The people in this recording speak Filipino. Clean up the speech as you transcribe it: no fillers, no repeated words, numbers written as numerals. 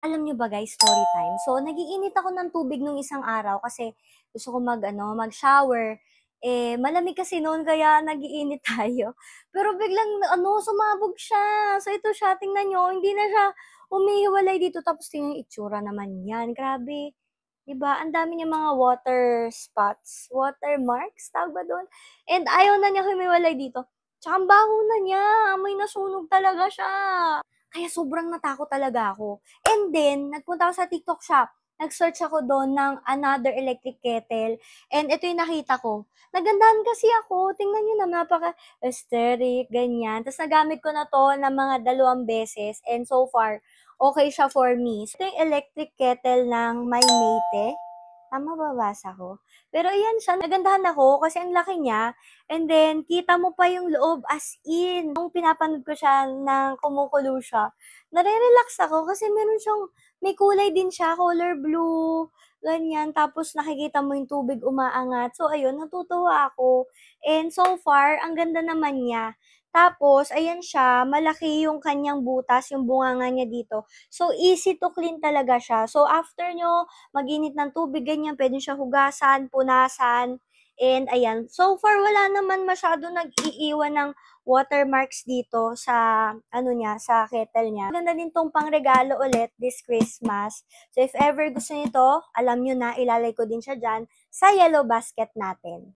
Alam niyo ba guys, story time. So, nag-iinit ako ng tubig nung isang araw kasi gusto ko mag-shower. Malamig kasi noon kaya nag-iinit tayo. Pero biglang sumabog siya. So, ito siya, tingnan niyo, hindi na siya umihiwalay dito. Tapos tingnan yung itsura naman yan. Grabe. 'Di ba? Ang dami niya mga water spots, water marks, tawag ba doon? And ayaw na niya humiwalay dito. Tsaka ang baho na niya, amoy nasunog talaga siya. Kaya sobrang natakot talaga ako. And then, nagpunta ako sa TikTok shop. Nag-search ako doon ng another electric kettle. And ito yung nakita ko. Nagandahan kasi ako. Tingnan nyo na, napaka-aesthetic, ganyan. Tapos nagamit ko na to ng mga 2 beses. And so far, okay siya for me. So, ito yung electric kettle ng Maynete. Tama ba basa ko? Pero ayan siya, nagandahan ako kasi ang laki niya. And then, kita mo pa yung loob as in. Nung pinapanood ko siya ng kumukulo siya, nare-relax ako kasi may kulay din siya, color blue, ganyan. Tapos nakikita mo yung tubig umaangat. So, ayun, natutuwa ako. And so far, ang ganda naman niya. Tapos, ayan siya, malaki yung kanyang butas, yung bunganga niya dito. So, easy to clean talaga siya. So, after nyo mag-init ng tubig, ganyan, pwede siya hugasan, punasan, and ayan. So far, wala naman masyado nag-iiwan ng watermarks dito sa, sa kettle niya. Maganda din tong pangregalo ulit this Christmas. So if ever gusto nito, alam nyo na, ilalay ko din siya dyan sa yellow basket natin.